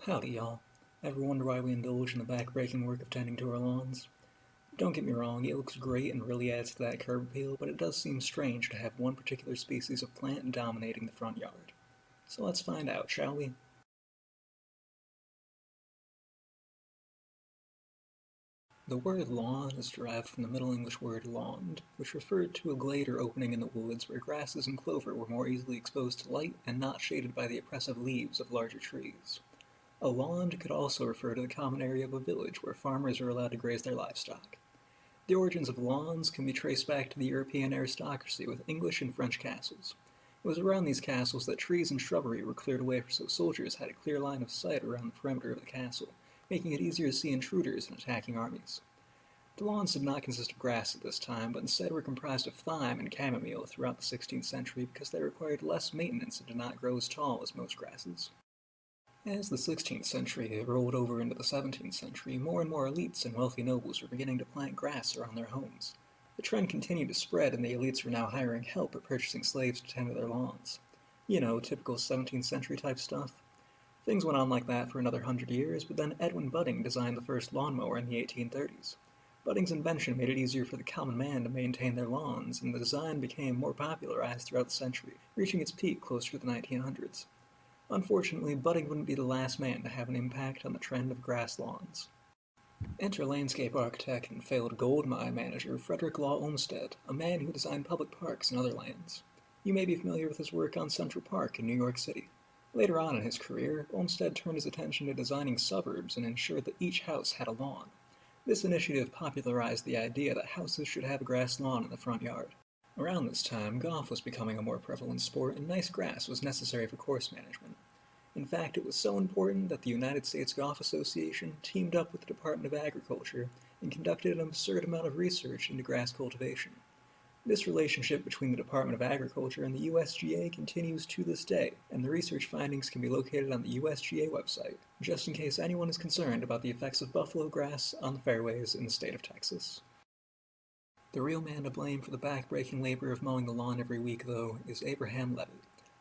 Howdy, y'all. Ever wonder why we indulge in the back-breaking work of tending to our lawns? Don't get me wrong, it looks great and really adds to that curb appeal, but it does seem strange to have one particular species of plant dominating the front yard. So let's find out, shall we? The word lawn is derived from the Middle English word laund, which referred to a glade or opening in the woods where grasses and clover were more easily exposed to light and not shaded by the oppressive leaves of larger trees. A laund could also refer to the common area of a village where farmers are allowed to graze their livestock. The origins of lawns can be traced back to the European aristocracy with English and French castles. It was around these castles that trees and shrubbery were cleared away so soldiers had a clear line of sight around the perimeter of the castle, making it easier to see intruders and attacking armies. The lawns did not consist of grass at this time, but instead were comprised of thyme and chamomile throughout the 16th century because they required less maintenance and did not grow as tall as most grasses. As the 16th century rolled over into the 17th century, more and more elites and wealthy nobles were beginning to plant grass around their homes. The trend continued to spread, and the elites were now hiring help or purchasing slaves to tend to their lawns. You know, typical 17th century type stuff. Things went on like that for another 100 years, but then Edwin Budding designed the first lawnmower in the 1830s. Budding's invention made it easier for the common man to maintain their lawns, and the design became more popularized throughout the century, reaching its peak closer to the 1900s. Unfortunately, Budding wouldn't be the last man to have an impact on the trend of grass lawns. Enter landscape architect and failed gold mine manager Frederick Law Olmsted, a man who designed public parks and other lands. You may be familiar with his work on Central Park in New York City. Later on in his career, Olmsted turned his attention to designing suburbs and ensured that each house had a lawn. This initiative popularized the idea that houses should have a grass lawn in the front yard. Around this time, golf was becoming a more prevalent sport, and nice grass was necessary for course management. In fact, it was so important that the United States Golf Association teamed up with the Department of Agriculture and conducted an absurd amount of research into grass cultivation. This relationship between the Department of Agriculture and the USGA continues to this day, and the research findings can be located on the USGA website, just in case anyone is concerned about the effects of buffalo grass on the fairways in the state of Texas. The real man to blame for the back-breaking labor of mowing the lawn every week, though, is Abraham Levin,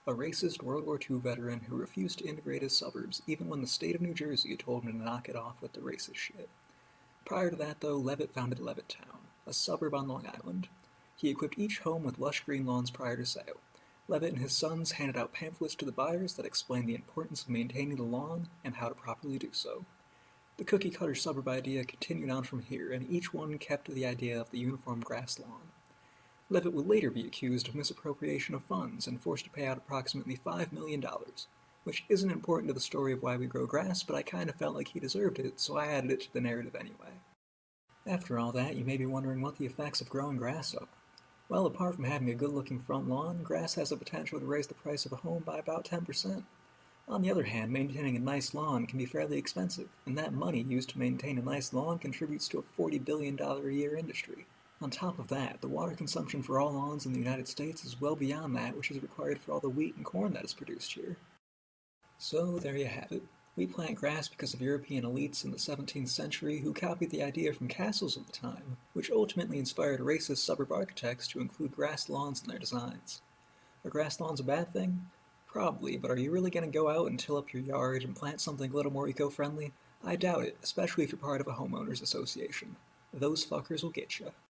a racist World War II veteran who refused to integrate his suburbs even when the state of New Jersey told him to knock it off with the racist shit. Prior to that, though, Levitt founded Levittown, a suburb on Long Island. He equipped each home with lush green lawns prior to sale. Levitt and his sons handed out pamphlets to the buyers that explained the importance of maintaining the lawn and how to properly do so. The cookie-cutter suburb idea continued on from here, and each one kept to the idea of the uniform grass lawn. Levitt would later be accused of misappropriation of funds and forced to pay out approximately $5 million, which isn't important to the story of why we grow grass, but I kinda felt like he deserved it, so I added it to the narrative anyway. After all that, you may be wondering what the effects of growing grass are. Well, apart from having a good-looking front lawn, grass has the potential to raise the price of a home by about 10%. On the other hand, maintaining a nice lawn can be fairly expensive, and that money used to maintain a nice lawn contributes to a $40 billion a year industry. On top of that, the water consumption for all lawns in the United States is well beyond that which is required for all the wheat and corn that is produced here. So there you have it. We plant grass because of European elites in the 17th century who copied the idea from castles of the time, which ultimately inspired racist suburb architects to include grass lawns in their designs. Are grass lawns a bad thing? Probably, but are you really going to go out and till up your yard and plant something a little more eco-friendly? I doubt it, especially if you're part of a homeowners association. Those fuckers will get you.